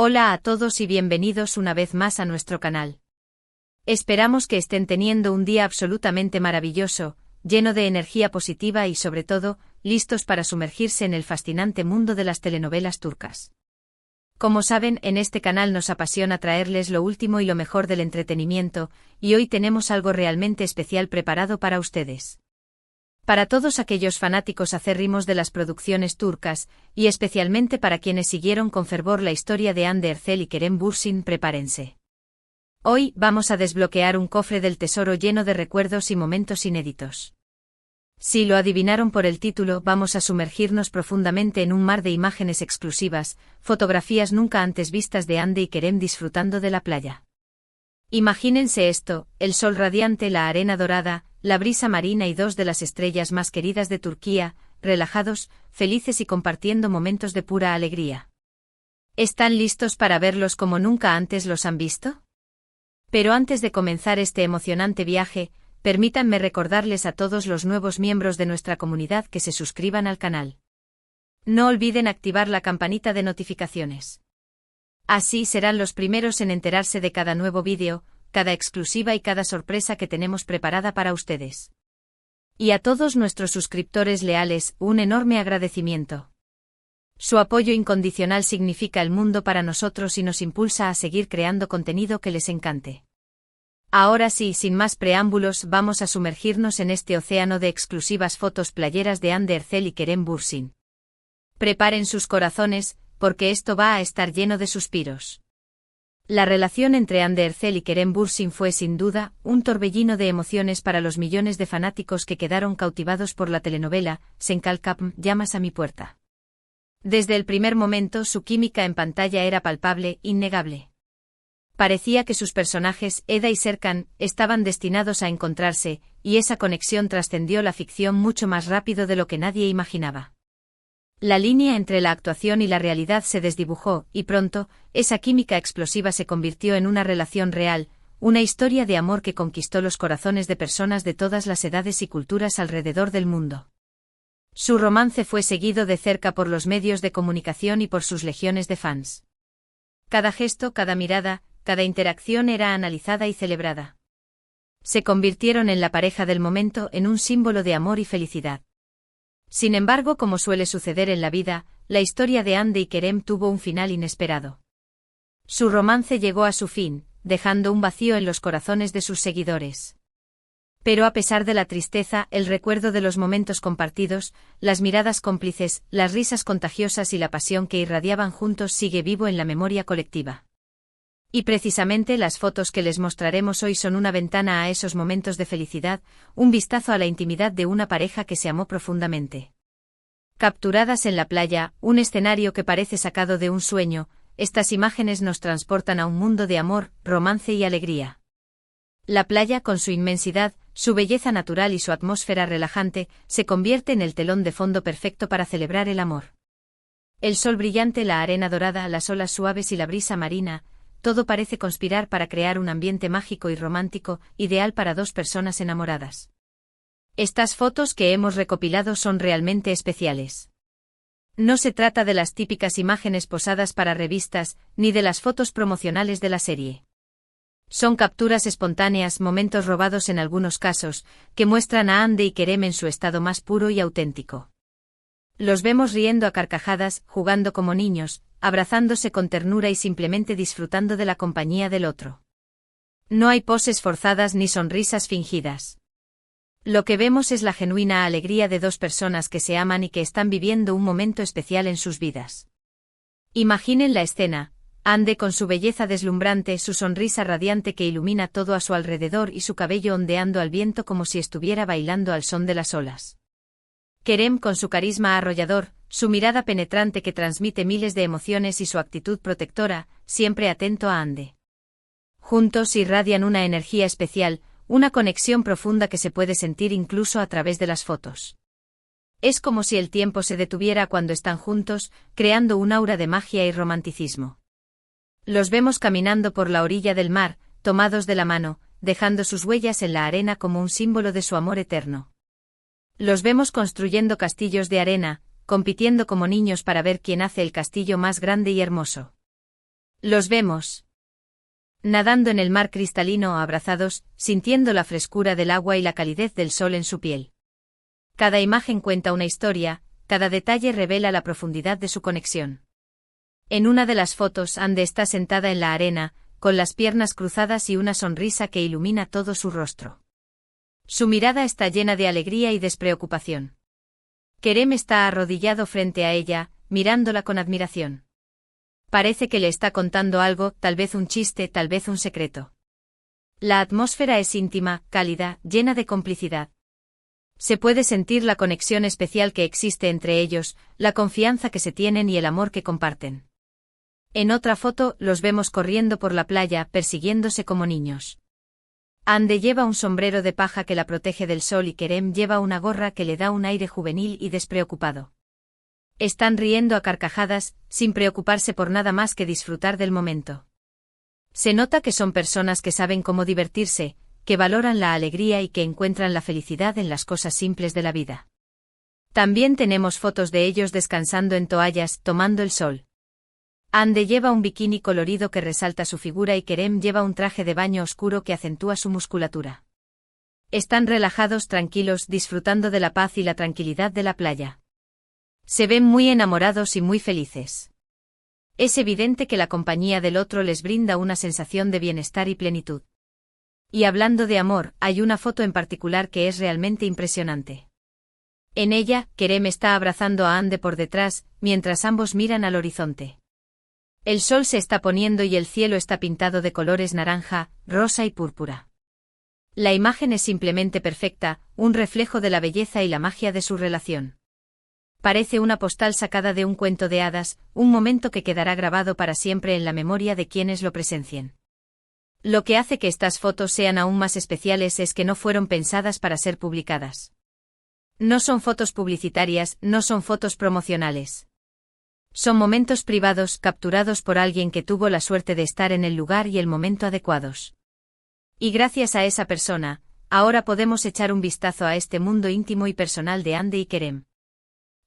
Hola a todos y bienvenidos una vez más a nuestro canal. Esperamos que estén teniendo un día absolutamente maravilloso, lleno de energía positiva y sobre todo, listos para sumergirse en el fascinante mundo de las telenovelas turcas. Como saben, en este canal nos apasiona traerles lo último y lo mejor del entretenimiento, y hoy tenemos algo realmente especial preparado para ustedes. Para todos aquellos fanáticos acérrimos de las producciones turcas, y especialmente para quienes siguieron con fervor la historia de Hande Erçel y Kerem Bürsin, prepárense. Hoy vamos a desbloquear un cofre del tesoro lleno de recuerdos y momentos inéditos. Si lo adivinaron por el título, vamos a sumergirnos profundamente en un mar de imágenes exclusivas, fotografías nunca antes vistas de Hande y Kerem disfrutando de la playa. Imagínense esto: el sol radiante, la arena dorada, la brisa marina y dos de las estrellas más queridas de Turquía, relajados, felices y compartiendo momentos de pura alegría. ¿Están listos para verlos como nunca antes los han visto? Pero antes de comenzar este emocionante viaje, permítanme recordarles a todos los nuevos miembros de nuestra comunidad que se suscriban al canal. No olviden activar la campanita de notificaciones. Así serán los primeros en enterarse de cada nuevo vídeo, cada exclusiva y cada sorpresa que tenemos preparada para ustedes. Y a todos nuestros suscriptores leales, un enorme agradecimiento. Su apoyo incondicional significa el mundo para nosotros y nos impulsa a seguir creando contenido que les encante. Ahora sí, sin más preámbulos, vamos a sumergirnos en este océano de exclusivas fotos playeras de Hande Erçel y Kerem Bürsin. Preparen sus corazones, porque esto va a estar lleno de suspiros. La relación entre Hande Erçel y Kerem Bürsin fue sin duda un torbellino de emociones para los millones de fanáticos que quedaron cautivados por la telenovela Sen Kalkapm, llamas a mi puerta. Desde el primer momento su química en pantalla era palpable, innegable. Parecía que sus personajes, Eda y Serkan, estaban destinados a encontrarse, y esa conexión trascendió la ficción mucho más rápido de lo que nadie imaginaba. La línea entre la actuación y la realidad se desdibujó, y pronto, esa química explosiva se convirtió en una relación real, una historia de amor que conquistó los corazones de personas de todas las edades y culturas alrededor del mundo. Su romance fue seguido de cerca por los medios de comunicación y por sus legiones de fans. Cada gesto, cada mirada, cada interacción era analizada y celebrada. Se convirtieron en la pareja del momento, en un símbolo de amor y felicidad. Sin embargo, como suele suceder en la vida, la historia de Hande y Kerem tuvo un final inesperado. Su romance llegó a su fin, dejando un vacío en los corazones de sus seguidores. Pero a pesar de la tristeza, el recuerdo de los momentos compartidos, las miradas cómplices, las risas contagiosas y la pasión que irradiaban juntos sigue vivo en la memoria colectiva. Y precisamente las fotos que les mostraremos hoy son una ventana a esos momentos de felicidad, un vistazo a la intimidad de una pareja que se amó profundamente. Capturadas en la playa, un escenario que parece sacado de un sueño, estas imágenes nos transportan a un mundo de amor, romance y alegría. La playa, con su inmensidad, su belleza natural y su atmósfera relajante, se convierte en el telón de fondo perfecto para celebrar el amor. El sol brillante, la arena dorada, las olas suaves y la brisa marina, todo parece conspirar para crear un ambiente mágico y romántico, ideal para dos personas enamoradas. Estas fotos que hemos recopilado son realmente especiales. No se trata de las típicas imágenes posadas para revistas, ni de las fotos promocionales de la serie. Son capturas espontáneas, momentos robados en algunos casos, que muestran a Hande y Kerem en su estado más puro y auténtico. Los vemos riendo a carcajadas, jugando como niños, abrazándose con ternura y simplemente disfrutando de la compañía del otro. No hay poses forzadas ni sonrisas fingidas. Lo que vemos es la genuina alegría de dos personas que se aman y que están viviendo un momento especial en sus vidas. Imaginen la escena: Hande con su belleza deslumbrante, su sonrisa radiante que ilumina todo a su alrededor y su cabello ondeando al viento como si estuviera bailando al son de las olas. Kerem con su carisma arrollador, su mirada penetrante que transmite miles de emociones y su actitud protectora, siempre atento a Hande. Juntos irradian una energía especial, una conexión profunda que se puede sentir incluso a través de las fotos. Es como si el tiempo se detuviera cuando están juntos, creando un aura de magia y romanticismo. Los vemos caminando por la orilla del mar, tomados de la mano, dejando sus huellas en la arena como un símbolo de su amor eterno. Los vemos construyendo castillos de arena, compitiendo como niños para ver quién hace el castillo más grande y hermoso. Los vemos nadando en el mar cristalino o abrazados, sintiendo la frescura del agua y la calidez del sol en su piel. Cada imagen cuenta una historia, cada detalle revela la profundidad de su conexión. En una de las fotos, Ande está sentada en la arena, con las piernas cruzadas y una sonrisa que ilumina todo su rostro. Su mirada está llena de alegría y despreocupación. Kerem está arrodillado frente a ella, mirándola con admiración. Parece que le está contando algo, tal vez un chiste, tal vez un secreto. La atmósfera es íntima, cálida, llena de complicidad. Se puede sentir la conexión especial que existe entre ellos, la confianza que se tienen y el amor que comparten. En otra foto, los vemos corriendo por la playa, persiguiéndose como niños. Ande lleva un sombrero de paja que la protege del sol y Kerem lleva una gorra que le da un aire juvenil y despreocupado. Están riendo a carcajadas, sin preocuparse por nada más que disfrutar del momento. Se nota que son personas que saben cómo divertirse, que valoran la alegría y que encuentran la felicidad en las cosas simples de la vida. También tenemos fotos de ellos descansando en toallas, tomando el sol. Ande lleva un bikini colorido que resalta su figura y Kerem lleva un traje de baño oscuro que acentúa su musculatura. Están relajados, tranquilos, disfrutando de la paz y la tranquilidad de la playa. Se ven muy enamorados y muy felices. Es evidente que la compañía del otro les brinda una sensación de bienestar y plenitud. Y hablando de amor, hay una foto en particular que es realmente impresionante. En ella, Kerem está abrazando a Ande por detrás, mientras ambos miran al horizonte. El sol se está poniendo y el cielo está pintado de colores naranja, rosa y púrpura. La imagen es simplemente perfecta, un reflejo de la belleza y la magia de su relación. Parece una postal sacada de un cuento de hadas, un momento que quedará grabado para siempre en la memoria de quienes lo presencien. Lo que hace que estas fotos sean aún más especiales es que no fueron pensadas para ser publicadas. No son fotos publicitarias, no son fotos promocionales. Son momentos privados capturados por alguien que tuvo la suerte de estar en el lugar y el momento adecuados. Y gracias a esa persona, ahora podemos echar un vistazo a este mundo íntimo y personal de Ande y Kerem.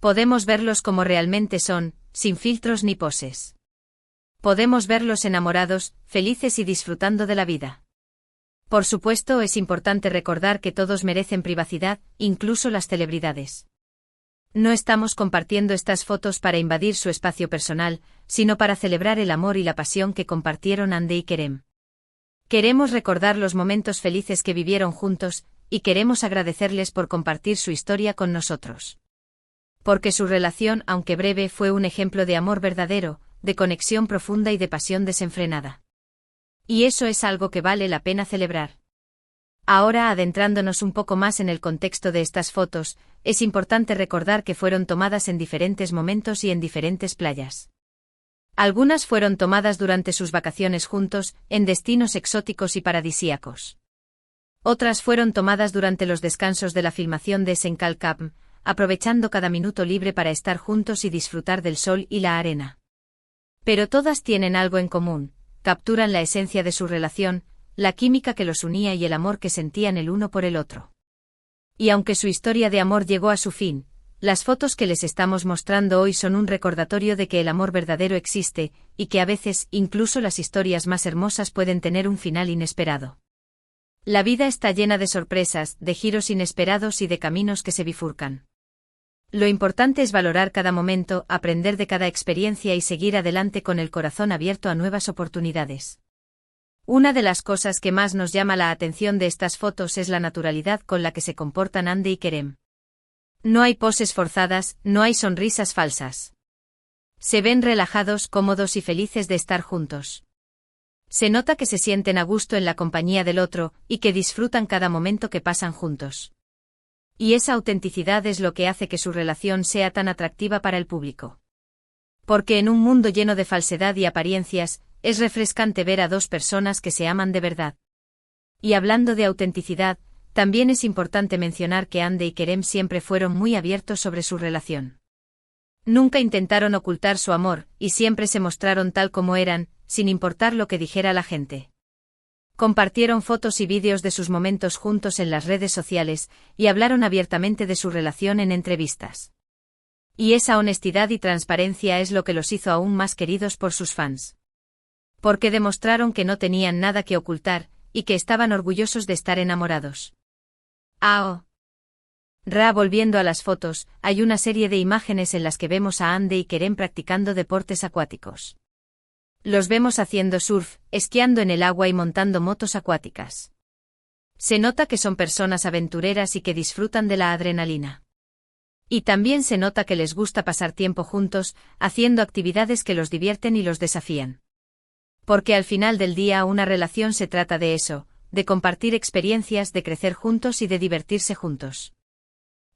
Podemos verlos como realmente son, sin filtros ni poses. Podemos verlos enamorados, felices y disfrutando de la vida. Por supuesto, es importante recordar que todos merecen privacidad, incluso las celebridades. No estamos compartiendo estas fotos para invadir su espacio personal, sino para celebrar el amor y la pasión que compartieron Ande y Kerem. Queremos recordar los momentos felices que vivieron juntos, y queremos agradecerles por compartir su historia con nosotros. Porque su relación, aunque breve, fue un ejemplo de amor verdadero, de conexión profunda y de pasión desenfrenada. Y eso es algo que vale la pena celebrar. Ahora, adentrándonos un poco más en el contexto de estas fotos, es importante recordar que fueron tomadas en diferentes momentos y en diferentes playas. Algunas fueron tomadas durante sus vacaciones juntos, en destinos exóticos y paradisíacos. Otras fueron tomadas durante los descansos de la filmación de Senkal Camp, aprovechando cada minuto libre para estar juntos y disfrutar del sol y la arena. Pero todas tienen algo en común, capturan la esencia de su relación, la química que los unía y el amor que sentían el uno por el otro. Y aunque su historia de amor llegó a su fin, las fotos que les estamos mostrando hoy son un recordatorio de que el amor verdadero existe, y que a veces, incluso las historias más hermosas pueden tener un final inesperado. La vida está llena de sorpresas, de giros inesperados y de caminos que se bifurcan. Lo importante es valorar cada momento, aprender de cada experiencia y seguir adelante con el corazón abierto a nuevas oportunidades. Una de las cosas que más nos llama la atención de estas fotos es la naturalidad con la que se comportan Ande y Kerem. No hay poses forzadas, no hay sonrisas falsas. Se ven relajados, cómodos y felices de estar juntos. Se nota que se sienten a gusto en la compañía del otro, y que disfrutan cada momento que pasan juntos. Y esa autenticidad es lo que hace que su relación sea tan atractiva para el público. Porque en un mundo lleno de falsedad y apariencias, es refrescante ver a dos personas que se aman de verdad. Y hablando de autenticidad, también es importante mencionar que Ande y Kerem siempre fueron muy abiertos sobre su relación. Nunca intentaron ocultar su amor, y siempre se mostraron tal como eran, sin importar lo que dijera la gente. Compartieron fotos y vídeos de sus momentos juntos en las redes sociales, y hablaron abiertamente de su relación en entrevistas. Y esa honestidad y transparencia es lo que los hizo aún más queridos por sus fans. Porque demostraron que no tenían nada que ocultar, y que estaban orgullosos de estar enamorados. Volviendo a las fotos, hay una serie de imágenes en las que vemos a Ande y Kerem practicando deportes acuáticos. Los vemos haciendo surf, esquiando en el agua y montando motos acuáticas. Se nota que son personas aventureras y que disfrutan de la adrenalina. Y también se nota que les gusta pasar tiempo juntos, haciendo actividades que los divierten y los desafían. Porque al final del día una relación se trata de eso, de compartir experiencias, de crecer juntos y de divertirse juntos.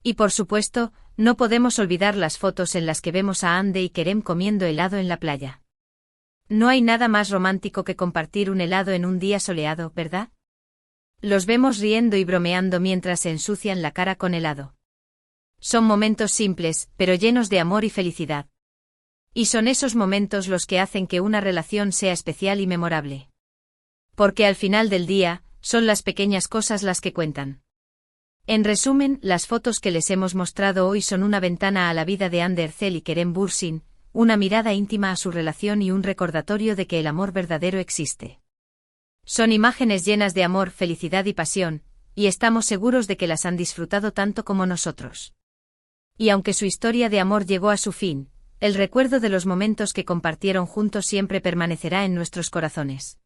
Y por supuesto, no podemos olvidar las fotos en las que vemos a Ande y Kerem comiendo helado en la playa. No hay nada más romántico que compartir un helado en un día soleado, ¿verdad? Los vemos riendo y bromeando mientras se ensucian la cara con helado. Son momentos simples, pero llenos de amor y felicidad. Y son esos momentos los que hacen que una relación sea especial y memorable. Porque al final del día, son las pequeñas cosas las que cuentan. En resumen, las fotos que les hemos mostrado hoy son una ventana a la vida de Hande Erçel y Kerem Bürsin, una mirada íntima a su relación y un recordatorio de que el amor verdadero existe. Son imágenes llenas de amor, felicidad y pasión, y estamos seguros de que las han disfrutado tanto como nosotros. Y aunque su historia de amor llegó a su fin, el recuerdo de los momentos que compartieron juntos siempre permanecerá en nuestros corazones.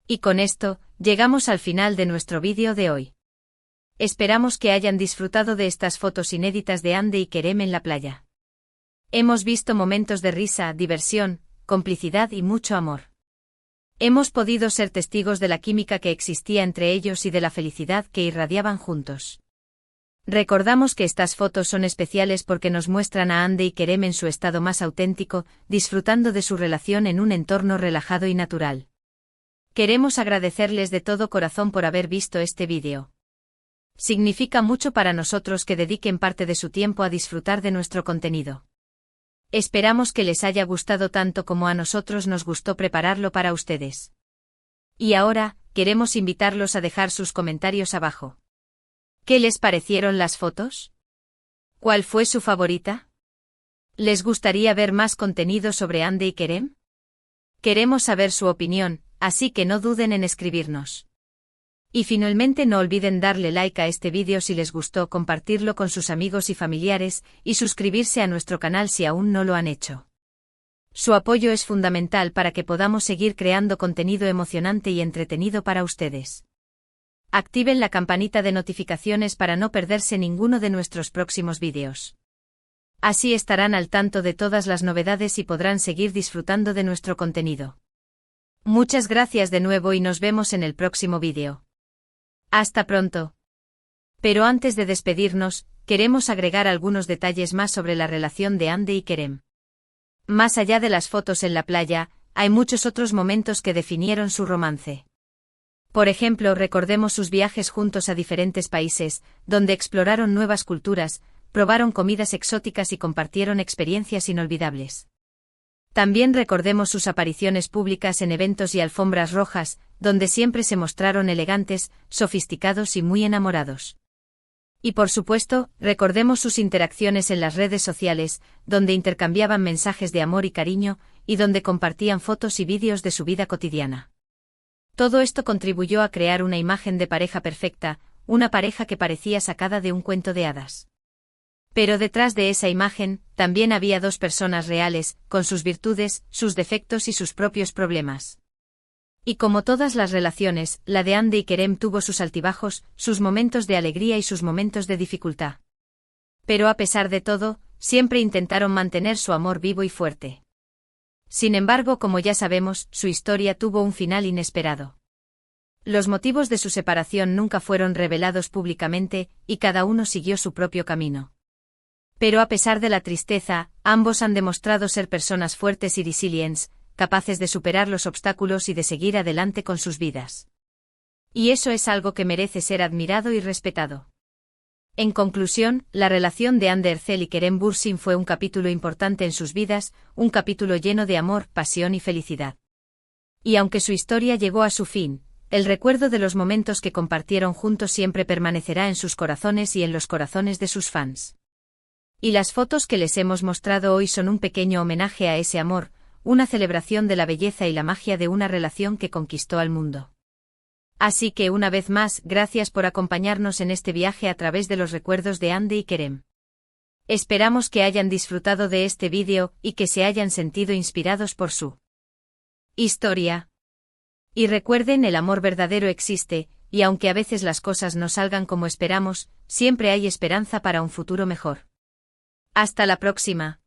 Y con esto, llegamos al final de nuestro vídeo de hoy. Esperamos que hayan disfrutado de estas fotos inéditas de Hande y Kerem en la playa. Hemos visto momentos de risa, diversión, complicidad y mucho amor. Hemos podido ser testigos de la química que existía entre ellos y de la felicidad que irradiaban juntos. Recordamos que estas fotos son especiales porque nos muestran a Hande y Kerem en su estado más auténtico, disfrutando de su relación en un entorno relajado y natural. Queremos agradecerles de todo corazón por haber visto este vídeo. Significa mucho para nosotros que dediquen parte de su tiempo a disfrutar de nuestro contenido. Esperamos que les haya gustado tanto como a nosotros nos gustó prepararlo para ustedes. Y ahora, queremos invitarlos a dejar sus comentarios abajo. ¿Qué les parecieron las fotos? ¿Cuál fue su favorita? ¿Les gustaría ver más contenido sobre Hande y Kerem? Queremos saber su opinión, así que no duden en escribirnos. Y finalmente no olviden darle like a este vídeo si les gustó, compartirlo con sus amigos y familiares, y suscribirse a nuestro canal si aún no lo han hecho. Su apoyo es fundamental para que podamos seguir creando contenido emocionante y entretenido para ustedes. Activen la campanita de notificaciones para no perderse ninguno de nuestros próximos vídeos. Así estarán al tanto de todas las novedades y podrán seguir disfrutando de nuestro contenido. Muchas gracias de nuevo y nos vemos en el próximo vídeo. Hasta pronto. Pero antes de despedirnos, queremos agregar algunos detalles más sobre la relación de Hande y Kerem. Más allá de las fotos en la playa, hay muchos otros momentos que definieron su romance. Por ejemplo, recordemos sus viajes juntos a diferentes países, donde exploraron nuevas culturas, probaron comidas exóticas y compartieron experiencias inolvidables. También recordemos sus apariciones públicas en eventos y alfombras rojas, donde siempre se mostraron elegantes, sofisticados y muy enamorados. Y por supuesto, recordemos sus interacciones en las redes sociales, donde intercambiaban mensajes de amor y cariño, y donde compartían fotos y vídeos de su vida cotidiana. Todo esto contribuyó a crear una imagen de pareja perfecta, una pareja que parecía sacada de un cuento de hadas. Pero detrás de esa imagen, también había dos personas reales, con sus virtudes, sus defectos y sus propios problemas. Y como todas las relaciones, la de Hande y Kerem tuvo sus altibajos, sus momentos de alegría y sus momentos de dificultad. Pero a pesar de todo, siempre intentaron mantener su amor vivo y fuerte. Sin embargo, como ya sabemos, su historia tuvo un final inesperado. Los motivos de su separación nunca fueron revelados públicamente, y cada uno siguió su propio camino. Pero a pesar de la tristeza, ambos han demostrado ser personas fuertes y resilientes, capaces de superar los obstáculos y de seguir adelante con sus vidas. Y eso es algo que merece ser admirado y respetado. En conclusión, la relación de Hande Erçel y Kerem Bürsin fue un capítulo importante en sus vidas, un capítulo lleno de amor, pasión y felicidad. Y aunque su historia llegó a su fin, el recuerdo de los momentos que compartieron juntos siempre permanecerá en sus corazones y en los corazones de sus fans. Y las fotos que les hemos mostrado hoy son un pequeño homenaje a ese amor, una celebración de la belleza y la magia de una relación que conquistó al mundo. Así que una vez más, gracias por acompañarnos en este viaje a través de los recuerdos de Andy y Kerem. Esperamos que hayan disfrutado de este vídeo y que se hayan sentido inspirados por su historia. Y recuerden, el amor verdadero existe, y aunque a veces las cosas no salgan como esperamos, siempre hay esperanza para un futuro mejor. Hasta la próxima.